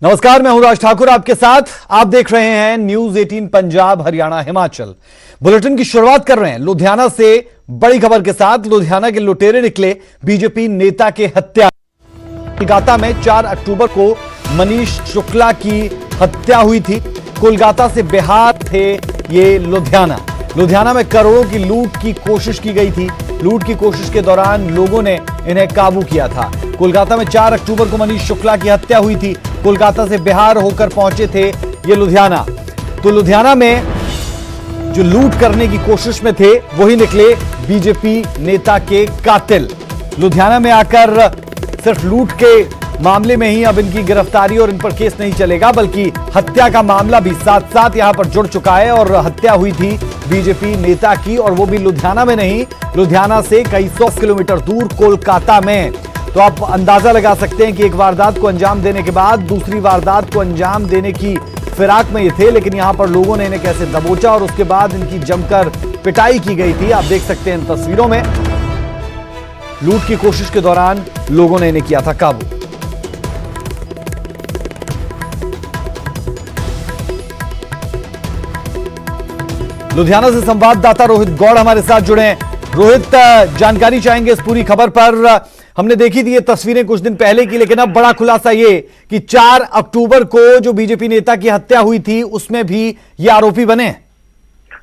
नमस्कार, मैं हूं राज ठाकुर आपके साथ। आप देख रहे हैं न्यूज 18 पंजाब हरियाणा हिमाचल। बुलेटिन की शुरुआत कर रहे हैं लुधियाना से बड़ी खबर के साथ। लुधियाना के लुटेरे निकले बीजेपी नेता के हत्या। कोलकाता में 4 अक्टूबर को मनीष शुक्ला की हत्या हुई थी। कोलकाता से बिहार थे ये लुधियाना में करोड़ों की लूट की कोशिश की गई थी। लूट की कोशिश के दौरान लोगों ने इन्हें काबू किया था। कोलकाता में 4 अक्टूबर को मनीष शुक्ला की हत्या हुई थी। कोलकाता से बिहार होकर पहुंचे थे ये लुधियाना। तो लुधियाना में जो लूट करने की कोशिश में थे वही निकले बीजेपी नेता के कातिल। लुधियाना में आकर सिर्फ लूट के मामले में ही अब इनकी गिरफ्तारी और इन पर केस नहीं चलेगा, बल्कि हत्या का मामला भी साथ साथ यहां पर जुड़ चुका है। और हत्या हुई थी बीजेपी नेता की, और वो भी लुधियाना में नहीं, लुधियाना से कई 100 किलोमीटर दूर कोलकाता में। तो आप अंदाजा लगा सकते हैं कि एक वारदात को अंजाम देने के बाद दूसरी वारदात को अंजाम देने की फिराक में ये थे, लेकिन यहां पर लोगों ने इन्हें कैसे दबोचा और उसके बाद इनकी जमकर पिटाई की गई थी। आप देख सकते हैं इन तस्वीरों में। लूट की कोशिश के दौरान लोगों ने इन्हें किया था काबू। लुधियाना से संवाददाता रोहित गौड़ हमारे साथ जुड़े हैं। रोहित, जानकारी चाहेंगे इस पूरी खबर पर। हमने देखी थी ये तस्वीरें कुछ दिन पहले की, लेकिन अब बड़ा खुलासा ये कि 4 अक्टूबर को जो बीजेपी नेता की हत्या हुई थी उसमें भी ये आरोपी बने।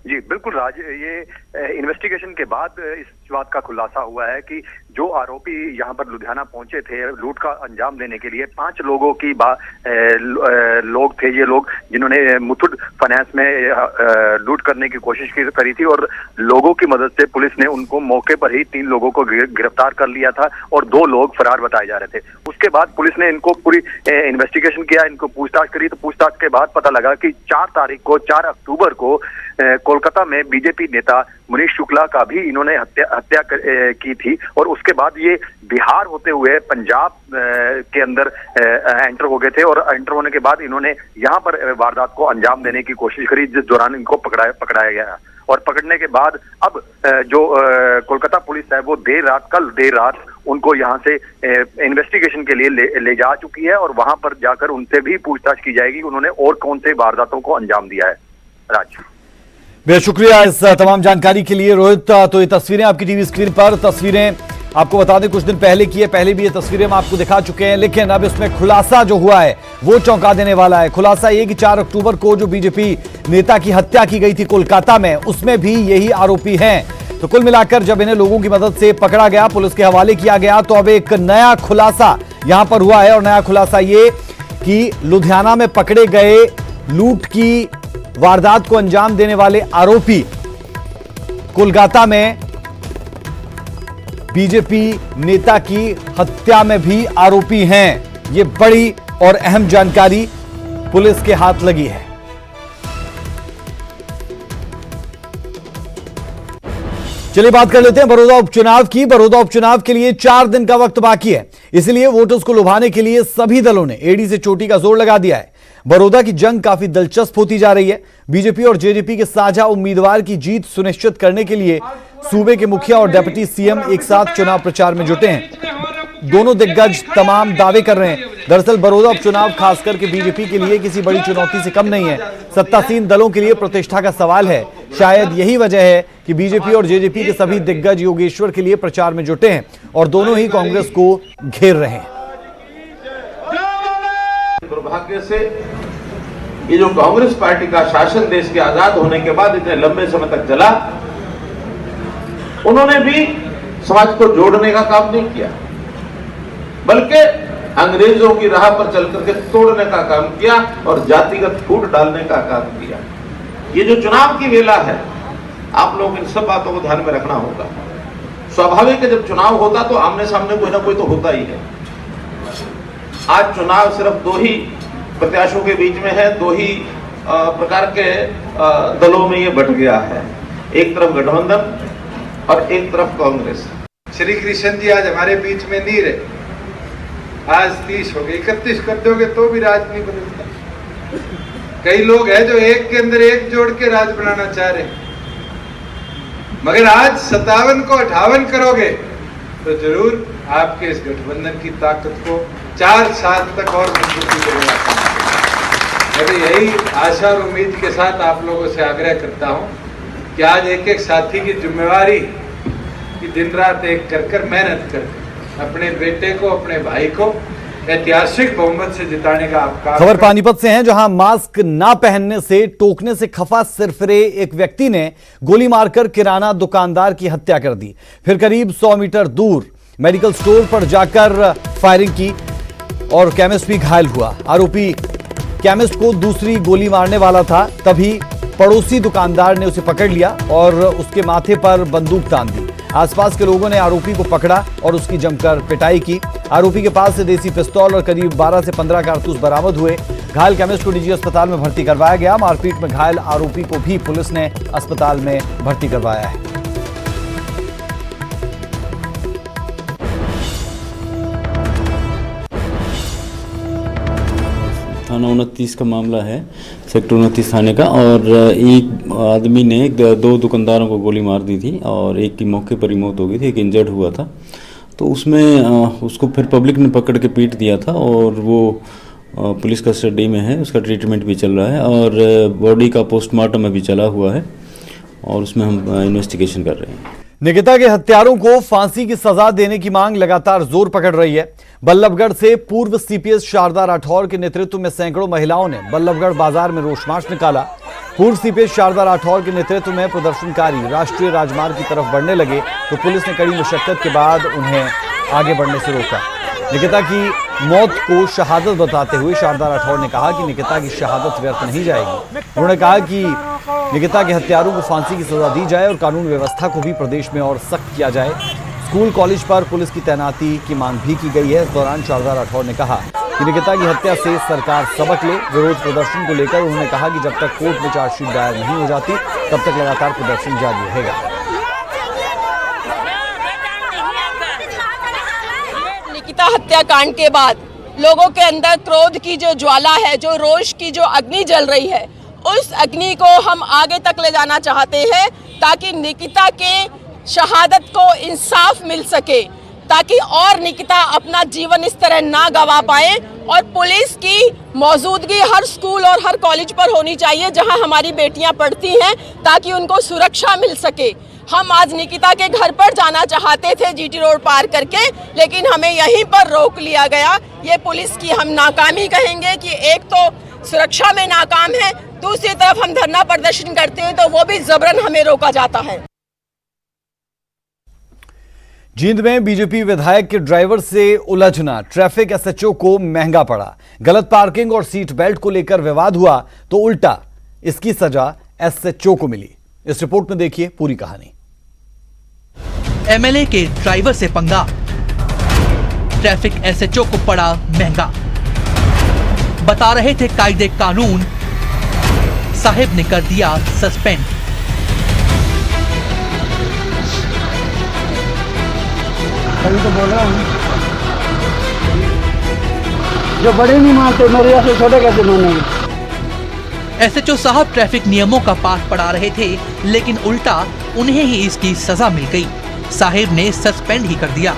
जी बिल्कुल राज, ये इन्वेस्टिगेशन के बाद इस बात का खुलासा हुआ है कि जो आरोपी यहाँ पर लुधियाना पहुंचे थे लूट का अंजाम देने के लिए, 5 लोगों की लोग थे ये लोग, जिन्होंने मुथूट फाइनेंस में लूट करने की कोशिश करी थी। और लोगों की मदद से पुलिस ने उनको मौके पर ही 3 लोगों को गिरफ्तार कर लिया था और 2 लोग फरार बताए जा रहे थे। उसके बाद पुलिस ने इनको पूरी इन्वेस्टिगेशन किया, इनको पूछताछ करी। तो पूछताछ के बाद पता लगा कि 4 अक्टूबर को कोलकाता में बीजेपी नेता मनीष शुक्ला का भी इन्होंने हत्या की थी। और उसके बाद ये बिहार होते हुए पंजाब के अंदर एंटर हो गए थे, और एंटर होने के बाद इन्होंने यहाँ पर वारदात को अंजाम देने की कोशिश करी, जिस दौरान इनको पकड़ाया गया। और पकड़ने के बाद अब जो कोलकाता पुलिस है वो कल देर रात उनको यहाँ से इन्वेस्टिगेशन के लिए ले जा चुकी है, और वहां पर जाकर उनसे भी पूछताछ की जाएगी उन्होंने और कौन से वारदातों को अंजाम दिया है। राज, बेहद शुक्रिया इस तमाम जानकारी के लिए रोहित। तो ये तस्वीरें आपकी टीवी स्क्रीन पर, तस्वीरें आपको बता दें कुछ दिन पहले की है। पहले भी ये तस्वीरें हम आपको दिखा चुके हैं, लेकिन अब इसमें खुलासा जो हुआ है वो चौंका देने वाला है। खुलासा ये कि 4 अक्टूबर को जो बीजेपी नेता की हत्या की गई थी कोलकाता में, उसमें भी यही आरोपी हैं। तो कुल मिलाकर जब इन्हें लोगों की मदद से पकड़ा गया, पुलिस के हवाले किया गया, तो अब एक नया खुलासा यहां पर हुआ है। और नया खुलासा ये कि लुधियाना में पकड़े गए लूट की वारदात को अंजाम देने वाले आरोपी कोलकाता में बीजेपी नेता की हत्या में भी आरोपी हैं। ये बड़ी और अहम जानकारी पुलिस के हाथ लगी है। चलिए बात कर लेते हैं बड़ौदा उपचुनाव की। बड़ौदा उपचुनाव के लिए 4 दिन का वक्त बाकी है, इसलिए वोटर्स को लुभाने के लिए सभी दलों ने एड़ी से चोटी का जोर लगा दिया है। बड़ौदा की जंग काफी दिलचस्प होती जा रही है। बीजेपी और जेजेपी के साझा उम्मीदवार की जीत सुनिश्चित करने के लिए सूबे के मुखिया और डिप्टी सीएम एक साथ चुनाव प्रचार में जुटे हैं। दोनों दिग्गज तमाम दावे कर रहे हैं। दरअसल बड़ौदा उपचुनाव खासकर के बीजेपी के लिए किसी बड़ी चुनौती से कम नहीं है। सत्तासीन दलों के लिए प्रतिष्ठा का सवाल है। शायद यही वजह है कि बीजेपी और जेजेपी के सभी दिग्गज योगेश्वर के लिए प्रचार में जुटे हैं और दोनों ही कांग्रेस को घेर रहे हैं। दुर्भाग्य से ये जो कांग्रेस पार्टी का शासन देश के आजाद होने के बाद इतने लंबे समय तक चला, उन्होंने भी समाज को जोड़ने का काम नहीं किया, बल्कि अंग्रेजों की राह पर चल करके तोड़ने का काम किया और जातिगत फूट डालने का काम किया। ये जो चुनाव की वेला है, आप लोग इन सब बातों को ध्यान में रखना होगा। स्वाभाविक है, जब चुनाव होता तो आमने सामने कोई ना कोई तो होता ही है। आज चुनाव सिर्फ 2 ही प्रत्याशियों के बीच में है, 2 ही प्रकार के दलों में ये बट गया है। एक तरफ गठबंधन और एक तरफ कांग्रेस। श्री कृष्ण जी आज हमारे बीच में नहीं रहे, आज 30 हो गए, 31 कर दोगे तो भी राज नहीं बनेगा। कई लोग हैं जो एक के अंदर एक जोड़ के राज बनाना चाह रहे, मगर आज 57 को 58 करोगे तो जरूर आपके इस गठबंधन की ताकत को 4 साल तक और मजबूती देगा। मैं यही आशा और उम्मीद के साथ आप लोगों से आग्रह करता हूं कि आज एक एक साथी की जिम्मेवारी कि दिन रात एक कर मेहनत कर अपने बेटे को, अपने भाई को ऐतिहासिक बहुमत से जिताने का आप काम। खबर पानीपत से है, जहां मास्क ना पहनने से, टोकने से खफा सिरफिरे एक व्यक्ति ने गोली मारकर किराना दुकानदार की हत्या कर दी। फिर करीब 100 मीटर दूर मेडिकल स्टोर पर जाकर फायरिंग की और केमिस्ट भी घायल हुआ। आरोपी केमिस्ट को दूसरी गोली मारने वाला था, तभी पड़ोसी दुकानदार ने उसे पकड़ लिया और उसके माथे पर बंदूक तान दी। आसपास के लोगों ने आरोपी को पकड़ा और उसकी जमकर पिटाई की। आरोपी के पास से देसी पिस्तौल और करीब 12 से 15 कारतूस बरामद हुए। घायल केमिस्ट को निजी अस्पताल में भर्ती करवाया गया। मारपीट में घायल आरोपी को भी पुलिस ने अस्पताल में भर्ती करवाया है। थाना 29 का मामला है, सेक्टर 29 थाने का। और एक आदमी ने 2 दुकानदारों को गोली मार दी थी और एक की मौके पर ही मौत हो गई थी, एक इंजर्ड हुआ था। तो उसमें उसको फिर पब्लिक ने पकड़ के पीट दिया था और वो पुलिस कस्टडी में है, उसका ट्रीटमेंट भी चल रहा है और बॉडी का पोस्टमार्टम अभी चला हुआ है और उसमें हम इन्वेस्टिगेशन कर रहे हैं। निकिता के हत्यारों को फांसी की सजा देने की मांग लगातार जोर पकड़ रही है। बल्लभगढ़ से पूर्व सीपीएस शारदा राठौर के नेतृत्व में सैकड़ों महिलाओं ने बल्लभगढ़ बाजार में रोष मार्च निकाला। पूर्व सीपीएस शारदा राठौर के नेतृत्व में प्रदर्शनकारी राष्ट्रीय राजमार्ग की तरफ बढ़ने लगे तो पुलिस ने कड़ी मुशक्कत के बाद उन्हें आगे बढ़ने से रोका। निकिता की मौत को शहादत बताते हुए शारदा राठौर ने कहा कि निकिता की शहादत व्यर्थ नहीं जाएगी। उन्होंने कहा कि निकिता के हत्यारों को फांसी की सजा दी जाए और कानून व्यवस्था को भी प्रदेश में और सख्त किया जाए। स्कूल कॉलेज पर पुलिस की तैनाती की मांग भी की गई है। इस दौरान शारदा राठौर ने कहा कि निकिता की हत्या से सरकार सबक ले। विरोध प्रदर्शन को लेकर उन्होंने कहा कि जब तक कोर्ट में चार्जशीट दायर नहीं हो जाती तब तक लगातार प्रदर्शन जारी रहेगा। निकिता हत्याकांड के बाद लोगों के अंदर क्रोध की जो ज्वाला है, जो रोष की जो अग्नि जल रही है, उस अग्नि को हम आगे तक ले जाना चाहते हैं ताकि निकिता के शहादत को इंसाफ मिल सके, ताकि और निकिता अपना जीवन इस तरह ना गवा पाए। और पुलिस की मौजूदगी हर स्कूल और हर कॉलेज पर होनी चाहिए जहां हमारी बेटियां पढ़ती हैं, ताकि उनको सुरक्षा मिल सके। हम आज निकिता के घर पर जाना चाहते थे जीटी रोड पार करके, लेकिन हमें यहीं पर रोक लिया गया। ये पुलिस की हम नाकामी कहेंगे कि एक तो सुरक्षा में नाकाम है, दूसरी तरफ हम धरना प्रदर्शन करते हैं तो वो भी जबरन हमें रोका जाता है। जींद में बीजेपी विधायक के ड्राइवर से उलझना ट्रैफिक एसएचओ को महंगा पड़ा। गलत पार्किंग और सीट बेल्ट को लेकर विवाद हुआ तो उल्टा इसकी सजा एसएचओ को मिली। इस रिपोर्ट में देखिए पूरी कहानी। एमएलए के ड्राइवर से पंगा, ट्रैफिक एसएचओ को पड़ा महंगा। बता रहे थे कायदे कानून, साहिब ने कर दिया सस्पेंड। तभी तो बोल रहा हूँ, जो बड़े नहीं मानते मेरे जैसे छोटे कैसे मानेंगे। एसएचओ साहब ट्रैफिक नियमों का पाठ पढ़ा रहे थे, लेकिन उल्टा उन्हें ही इसकी सजा मिल गई। साहिब ने सस्पेंड ही कर दिया,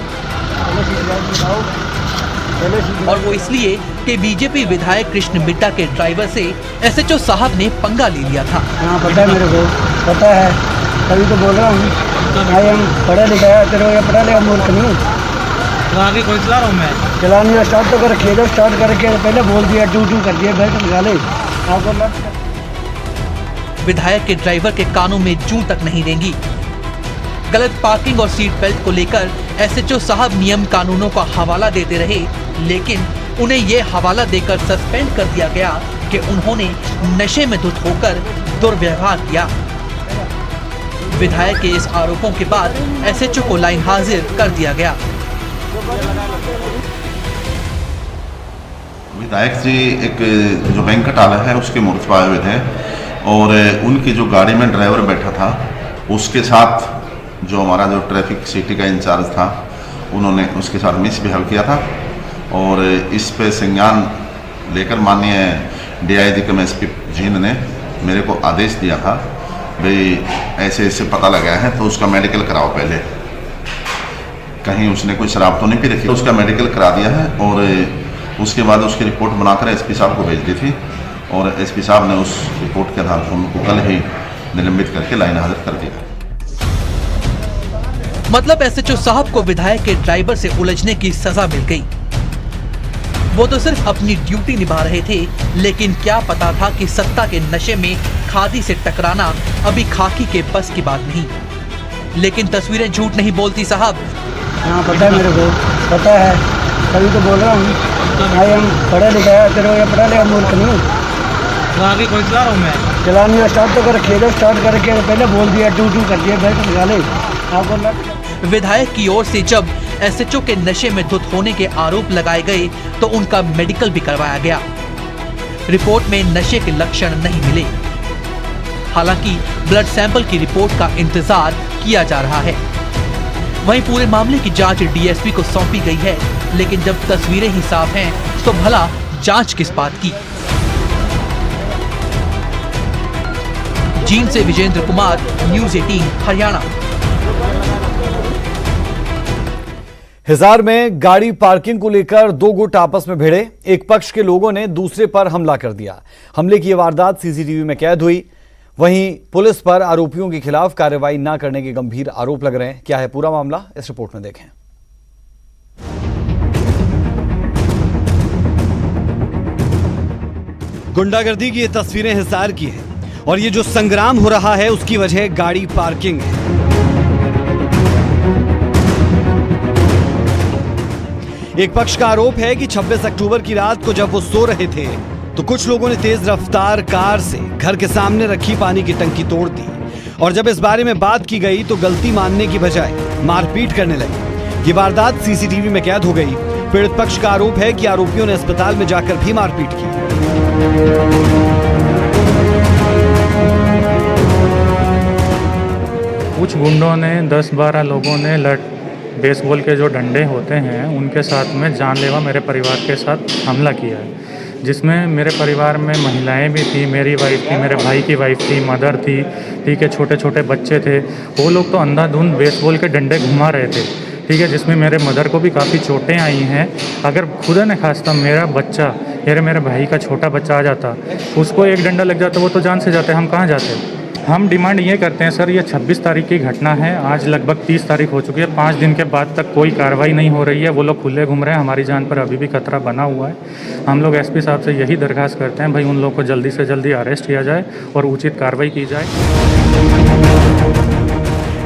और वो इसलिए कि बीजेपी विधायक कृष्ण मिड्डा के ड्राइवर से एसएचओ साहब ने पंगा ले लिया था। हाँ पता है, मेरे को पता है, तभी तो बोल रहा हूँ। भाई हम पढ़ा लिखा है, तेरे को पढ़ा लिखा मूर्ख नहीं। आगे कोई चला रहा हूँ मैं, चलानी स्टार्ट तो कर रखिएगा, स्टार्ट करके पहले बोल दिया टू कर दिया, बेल्ट निकाले आपको। विधायक के ड्राइवर के कानों में जूं तक नहीं देंगी। गलत पार्किंग और सीट बेल्ट को लेकर एसएचओ साहब नियम कानूनों का हवाला देते रहे, लेकिन उन्हें ये हवाला देकर सस्पेंड कर दिया गया कि उन्होंने नशे में धुत होकर दुर्व्यवहार किया। विधायक के इस आरोपों के बाद एसएचओ को लाइन हाजिर कर दिया गया। विधायक जी एक जो वेंकट आला है उसके मूर्त पाए हुए थे और उनकी जो गाड़ी में ड्राइवर बैठा था उसके साथ जो हमारा जो ट्रैफिक सिटी का इंचार्ज था उन्होंने उसके साथ मिसबिहेव किया था और इस पे संज्ञान लेकर माननीय डीआईजी कम एसपी जींद ने मेरे को आदेश दिया था, भाई ऐसे ऐसे पता लगा है तो उसका मेडिकल कराओ, पहले कहीं उसने कोई शराब तो नहीं पी रखी, तो उसका मेडिकल करा दिया है और उसके बाद उसकी रिपोर्ट बनाकर एसपी साहब को भेज दी थी और एसपी साहब ने उस रिपोर्ट के आधार पर उनको कल ही निलंबित करके लाइन हाजिर कर दिया। मतलब एसएचओ साहब को विधायक के ड्राइवर से उलझने की सजा मिल गई। वो तो सिर्फ अपनी ड्यूटी निभा रहे थे, लेकिन क्या पता था कि सत्ता के नशे में खादी से टकराना अभी खाकी के बस की बात नहीं। लेकिन तस्वीरें झूठ नहीं बोलती साहब। हाँ पता है मेरे को, पता है, तभी तो बोल रहा हूँ। भाई हम पढ़ा लिखा है, तेरे को ये पढ़ा लिखा मूर्ख नहीं। तो आगे कोई चला रहा हूँ मैं। चलाने स्टार्ट तो कर, खेलो स्टार्ट करके पहले बोल दिया, टू कर दिया, बेल्ट निकाले आपको। विधायक की ओर से जब एसएचओ के नशे में धुत होने के आरोप लगाए गए तो उनका मेडिकल भी करवाया गया। रिपोर्ट में नशे के लक्षण नहीं मिले। हालांकि ब्लड सैंपल की रिपोर्ट का इंतजार किया जा रहा है। वहीं पूरे मामले की जांच डीएसपी को सौंपी गई है, लेकिन जब तस्वीरें ही साफ हैं तो भला जांच किस बात की। जींद से विजेंद्र कुमार, न्यूज़ 18 हरियाणा। हिसार में गाड़ी पार्किंग को लेकर दो गुट आपस में भिड़े। एक पक्ष के लोगों ने दूसरे पर हमला कर दिया। हमले की वारदात सीसीटीवी में कैद हुई। वहीं पुलिस पर आरोपियों के खिलाफ कार्रवाई न करने के गंभीर आरोप लग रहे हैं। क्या है पूरा मामला, इस रिपोर्ट में देखें। गुंडागर्दी की ये तस्वीरें हिसार की हैं और ये जो संग्राम हो रहा है उसकी वजह गाड़ी पार्किंग है। एक पक्ष का आरोप है कि 26 अक्टूबर की रात को जब वो सो रहे थे तो कुछ लोगों ने तेज रफ्तार कार से घर के सामने रखी पानी की टंकी तोड़ दी और जब इस बारे में बात की गई तो गलती मानने की बजाय मारपीट करने लगे। ये वारदात सीसीटीवी में कैद हो गई। पीड़ित पक्ष का आरोप है कि आरोपियों ने अस्पताल में जाकर भी मारपीट की। कुछ गुंडों ने 10-12 लोगों ने बेसबॉल के जो डंडे होते हैं उनके साथ में जानलेवा मेरे परिवार के साथ हमला किया है, जिसमें मेरे परिवार में महिलाएं भी थी, मेरी वाइफ थी, मेरे भाई की वाइफ थी, मदर थी, ठीक है, छोटे छोटे बच्चे थे। वो लोग तो अंधाधुंध बेसबॉल के डंडे घुमा रहे थे, ठीक है, जिसमें मेरे मदर को भी काफ़ी चोटें आई हैं। अगर खुदा न खास्ता मेरा बच्चा मेरे भाई का छोटा बच्चा आ जाता, उसको एक डंडा लग जाता, वो तो जान से जाते, हम कहाँ जाते। हम डिमांड ये करते हैं सर, ये 26 तारीख की घटना है, आज लगभग 30 तारीख हो चुकी है, 5 दिन के बाद तक कोई कार्रवाई नहीं हो रही है। वो लोग खुले घूम रहे हैं, हमारी जान पर अभी भी खतरा बना हुआ है। हम लोग एसपी साहब से यही दरख्वास्त करते हैं, भाई उन लोग को जल्दी से जल्दी अरेस्ट किया जाए और उचित कार्रवाई की जाए।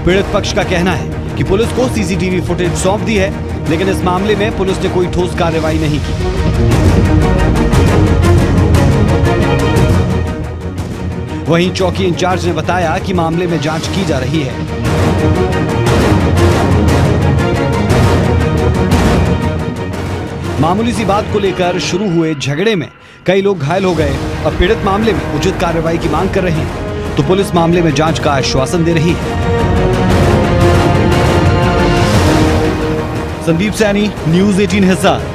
पीड़ित पक्ष का कहना है कि पुलिस को सीसीटीवी फुटेज सौंप दी है, लेकिन इस मामले में पुलिस ने कोई ठोस कार्रवाई नहीं की। वहीं चौकी इंचार्ज ने बताया कि मामले में जांच की जा रही है। मामूली सी बात को लेकर शुरू हुए झगड़े में कई लोग घायल हो गए और पीड़ित मामले में उचित कार्रवाई की मांग कर रहे हैं, तो पुलिस मामले में जांच का आश्वासन दे रही है। संदीप सैनी, न्यूज़ 18 हिसार।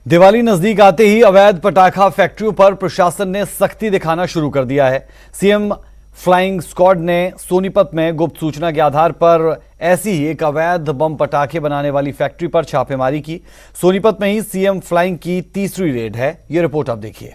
दिवाली नजदीक आते ही अवैध पटाखा फैक्ट्रियों पर प्रशासन ने सख्ती दिखाना शुरू कर दिया है। सीएम फ्लाइंग स्क्वाड ने सोनीपत में गुप्त सूचना के आधार पर ऐसी ही एक अवैध बम पटाखे बनाने वाली फैक्ट्री पर छापेमारी की। सोनीपत में ही सीएम फ्लाइंग की तीसरी रेड है। यह रिपोर्ट आप देखिए।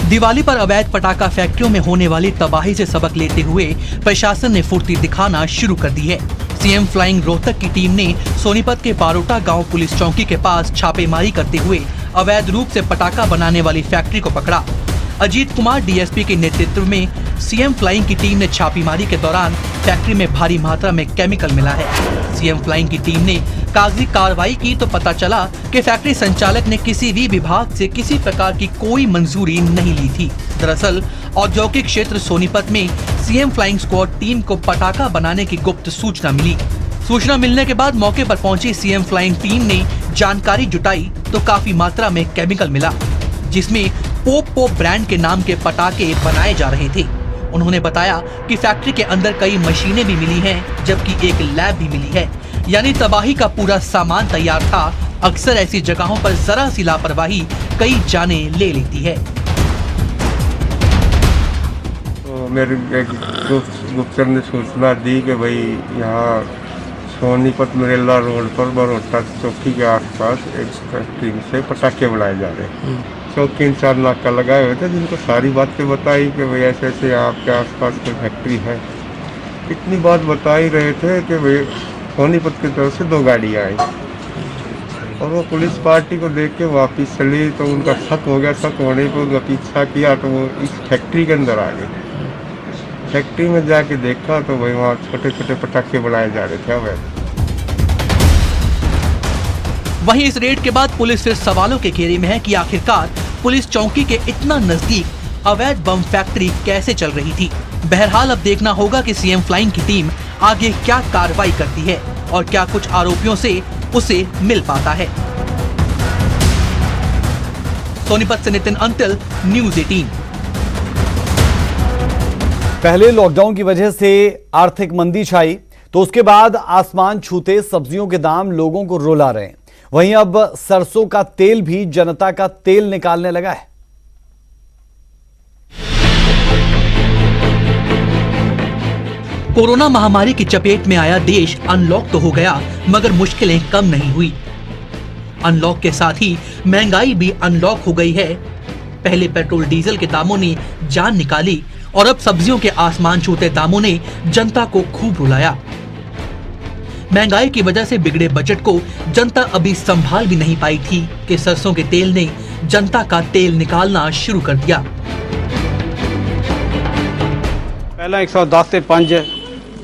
दिवाली पर अवैध पटाखा फैक्ट्रियों में होने वाली तबाही से सबक लेते हुए प्रशासन ने फुर्ती दिखाना शुरू कर दी है। सीएम फ्लाइंग रोहतक की टीम ने सोनीपत के पारोटा गांव पुलिस चौकी के पास छापेमारी करते हुए अवैध रूप से पटाखा बनाने वाली फैक्ट्री को पकड़ा। अजीत कुमार डीएसपी के नेतृत्व में सीएम फ्लाइंग की टीम ने छापेमारी के दौरान फैक्ट्री में भारी मात्रा में केमिकल मिला है। सीएम फ्लाइंग की टीम ने कागजी कार्रवाई की तो पता चला कि फैक्ट्री संचालक ने किसी भी विभाग से किसी प्रकार की कोई मंजूरी नहीं ली थी। दरअसल औद्योगिक क्षेत्र सोनीपत में सीएम फ्लाइंग स्क्वाड टीम को पटाखा बनाने की गुप्त सूचना मिली। सूचना मिलने के बाद मौके पर पहुंची सीएम फ्लाइंग टीम ने जानकारी जुटाई तो काफी मात्रा में केमिकल मिला, जिसमें पोप ब्रांड के नाम के पटाखे बनाए जा रहे थे। उन्होंने बताया कि फैक्ट्री के अंदर कई मशीनें भी मिली हैं, जबकि एक लैब भी मिली है, यानी तबाही का पूरा सामान तैयार था। अक्सर ऐसी जगहों पर जरा सी लापरवाही कई जानें ले लेती है। मेरी एक गुप्तचर ने सूचना दी कि भाई यहाँ सोनीपत नरेला रोड पर बरोटा चौकी के आसपास एक फैक्ट्री से पटाखे बनाए जा रहे हैं। चौकी इंचार्ज नाका लगाए हुए थे, जिनको सारी बातें बताई कि भाई ऐसे ऐसे आपके आसपास कोई फैक्ट्री है। इतनी बात बता ही रहे थे कि भाई सोनीपत की तरफ से 2 गाड़ियाँ आई और वो पुलिस पार्टी को देख के वापस चली, तो उनका शक हो गया। शक होने पर उनका पीछा किया तो वो इस फैक्ट्री के अंदर आ गए। फैक्ट्री में जाके देखा तो भाई वहाँ छोटे छोटे पटाखे बनाए जा रहे थे अवैध। वहीं इस रेड के बाद पुलिस फिर सवालों के घेरे में है कि आखिरकार पुलिस चौकी के इतना नजदीक अवैध बम फैक्ट्री कैसे चल रही थी। बहरहाल अब देखना होगा कि सीएम फ्लाइंग की टीम आगे क्या कार्रवाई करती है और क्या कुछ आरोपियों से उसे मिल पाता है। सोनीपत से नितिन अंतिल, न्यूज़ 18। पहले लॉकडाउन की वजह से आर्थिक मंदी छाई, तो उसके बाद आसमान छूते सब्जियों के दाम लोगों को रुला रहे हैं। वहीं अब सरसों का तेल भी जनता का तेल निकालने लगा है। कोरोना महामारी की चपेट में आया देश अनलॉक तो हो गया, मगर मुश्किलें कम नहीं हुई। अनलॉक के साथ ही महंगाई भी अनलॉक हो गई है। पहले पेट्रोल डीजल के दामों ने जान निकाली और अब सब्जियों के आसमान छूते दामों ने जनता को खूब रुलाया। महंगाई की वजह से बिगड़े बजट को जनता अभी संभाल भी नहीं पाई थी कि सरसों के तेल ने जनता का तेल निकालना शुरू कर दिया। पहला 110 ਤੇ 5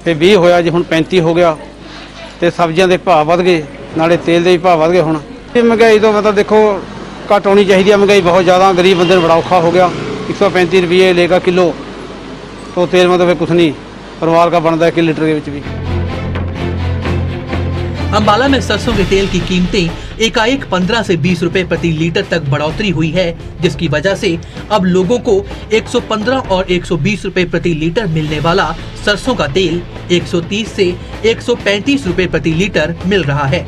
ਤੇ 20 ਹੋਇਆ ਜੀ, ਹੁਣ 35 ਹੋ ਗਿਆ ਤੇ ਸਬਜ਼ੀਆਂ ਦੇ ਭਾਅ ਵਧ ਗਏ, ਨਾਲੇ ਤੇਲ ਦੇ ਵੀ ਭਾਅ ਵਧ ਗਏ। ਹੁਣ ਇਹ ਮਹਿੰਗਾਈ ਤੋਂ ਮਤਲਬ ਦੇਖੋ ਘੱਟ ਹੋਣੀ ਚਾਹੀਦੀ ਹੈ। ਮਹਿੰਗਾਈ ਬਹੁਤ ਜ਼ਿਆਦਾ, ਗਰੀਬ ਬੰਦੇ ਨੂੰ ਬੜਾ ਔਖਾ ਹੋ ਗਿਆ। 135 रुपये लेगा किलो तो तेल मतलब कुछ नहीं परिवार का बनता है 1 लीटर के ਵਿੱਚ भी। अंबाला में सरसों के तेल की कीमतें एकाएक 15 से 20 रुपए प्रति लीटर तक बढ़ोतरी हुई है, जिसकी वजह से अब लोगों को 115 और 120 रुपए प्रति लीटर मिलने वाला सरसों का तेल 130 से 135 रुपए प्रति लीटर मिल रहा है।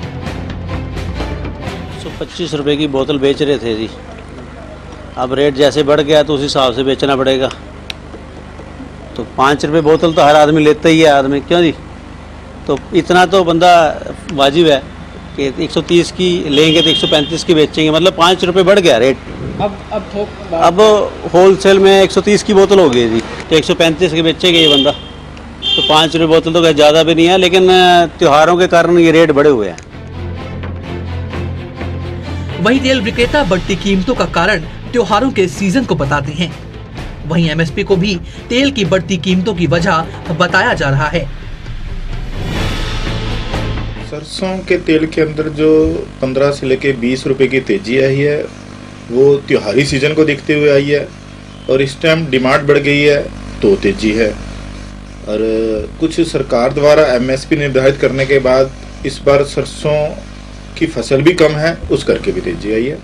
125 रुपए की बोतल बेच रहे थे जी, अब रेट जैसे बढ़ गया तो उस हिसाब से बेचना पड़ेगा। तो 5 रुपए बोतल तो हर आदमी लेता ही है आदमी, क्यों जी? तो इतना तो बंदा वाजिब है कि 130 की लेंगे तो 135 की बेचेंगे, मतलब 5 रुपए बढ़ गया रेट। अब होलसेल में 130 की बोतल हो गई जी, तो 135 की बेचेगा ये बंदा। तो 5 रुपए बोतल तो ज़्यादा भी नहीं है, लेकिन त्योहारों के कारण ये रेट बढ़े हुए हैं। वहीं तेल विक्रेता बढ़ती कीमतों का कारण त्योहारों के सीजन को बताते हैं। वहीं एमएसपी को भी तेल की बढ़ती कीमतों की वजह बताया जा रहा है। सरसों के तेल के अंदर जो 15 से लेके 20 रुपए की तेजी आई है, वो त्योहारी सीजन को देखते हुए आई है और इस टाइम डिमांड बढ़ गई है तो तेजी है। और कुछ सरकार द्वारा एमएसपी निर्धारित करने के बाद इस बार सरसों की फसल भी कम है, उस करके भी तेजी आई है।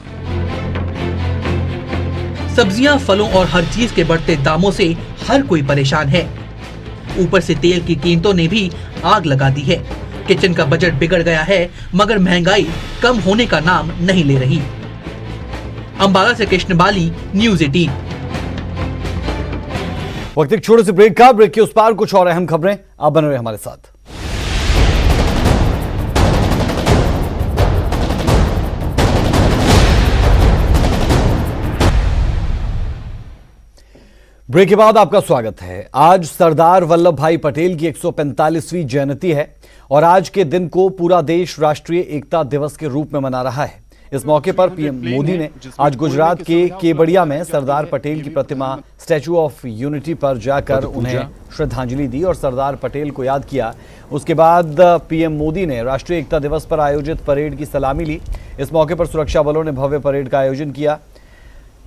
सब्जियां, फलों और हर चीज के बढ़ते दामों से हर कोई परेशान है। ऊपर से तेल की कीमतों ने भी आग लगा दी है। किचन का बजट बिगड़ गया है, मगर महंगाई कम होने का नाम नहीं ले रही। अंबाला से कृष्ण बाली, न्यूज़ 18। वक्त एक छोटे से ब्रेक का, ब्रेक के उस पार कुछ और अहम खबरें, आप बने रहे हमारे साथ। ब्रेक के बाद आपका स्वागत है। आज सरदार वल्लभ भाई पटेल की 145वीं जयंती है और आज के दिन को पूरा देश राष्ट्रीय एकता दिवस के रूप में मना रहा है। इस मौके पर पीएम मोदी ने आज गुजरात के केवड़िया में सरदार पटेल की प्रतिमा स्टैच्यू ऑफ यूनिटी पर जाकर उन्हें श्रद्धांजलि दी और सरदार पटेल को याद किया। उसके बाद पीएम मोदी ने राष्ट्रीय एकता दिवस पर आयोजित परेड की सलामी ली। इस मौके पर सुरक्षा बलों ने भव्य परेड का आयोजन किया।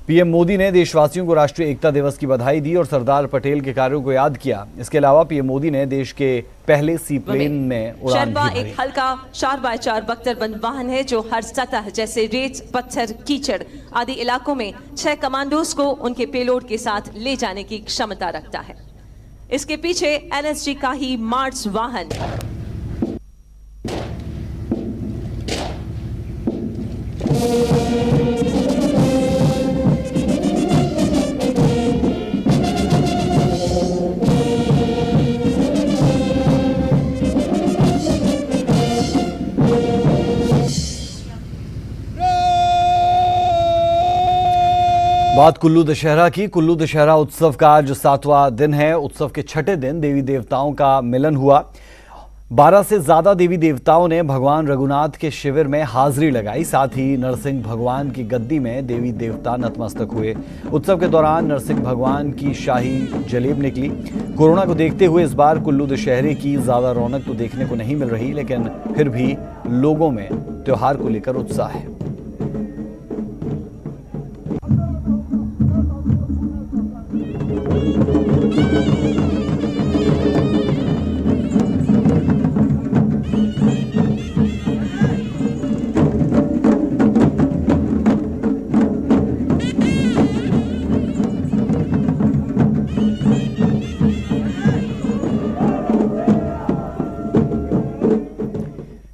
पीएम मोदी ने देशवासियों को राष्ट्रीय एकता दिवस की बधाई दी और सरदार पटेल के कार्यों को याद किया। इसके अलावा पीएम मोदी ने देश के पहले सी प्लेन में उड़ान भी भरी। एक हल्का 4x4 बख्तरबंद वाहन है जो हर सतह जैसे रेत, पत्थर, कीचड़ आदि इलाकों में 6 कमांडोज को उनके पेलोड के साथ ले जाने की क्षमता रखता है। इसके पीछे एनएसजी का ही मार्स वाहन बात कुल्लू दशहरा की। कुल्लू दशहरा उत्सव का आज 7वां दिन है। उत्सव के छठे दिन देवी देवताओं का मिलन हुआ। 12 से ज्यादा देवी देवताओं ने भगवान रघुनाथ के शिविर में हाजिरी लगाई। साथ ही नरसिंह भगवान की गद्दी में देवी देवता नतमस्तक हुए। उत्सव के दौरान नरसिंह भगवान की शाही जलेब निकली। कोरोना को देखते हुए इस बार कुल्लू दशहरे की ज्यादा रौनक तो देखने को नहीं मिल रही, लेकिन फिर भी लोगों में त्योहार को लेकर उत्साह है।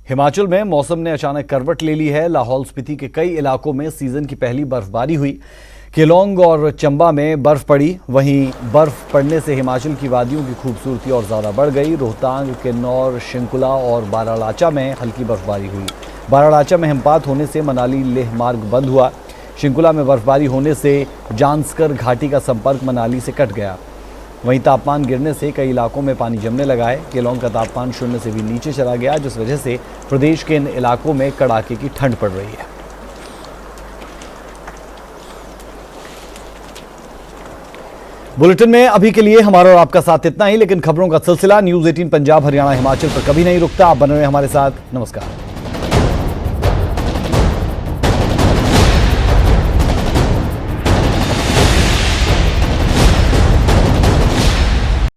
हिमाचल में मौसम ने अचानक करवट ले ली है। लाहौल स्पीति के कई इलाकों में सीजन की पहली बर्फबारी हुई। केलोंग और चंबा में बर्फ पड़ी। वहीं बर्फ पड़ने से हिमाचल की वादियों की खूबसूरती और ज्यादा बढ़ गई। रोहतांग, किन्नौर, शिंकुला और बारालाचा में हल्की बर्फबारी हुई। बारालाचा में हिमपात होने से मनाली लेह मार्ग बंद हुआ। शिंकुला में बर्फबारी होने से जांस्कर घाटी का संपर्क मनाली से कट गया। वहीं तापमान गिरने से कई इलाकों में पानी जमने लगा है। केलोंग का तापमान 0 से भी नीचे चला गया, जिस वजह से प्रदेश के इन इलाकों में कड़ाके की ठंड पड़ रही है। बुलेटिन में अभी के लिए हमारा और आपका साथ इतना ही, लेकिन खबरों का सिलसिला न्यूज़ 18 पंजाब हरियाणा हिमाचल पर कभी नहीं रुकता। आप बने रहे हमारे साथ। नमस्कार।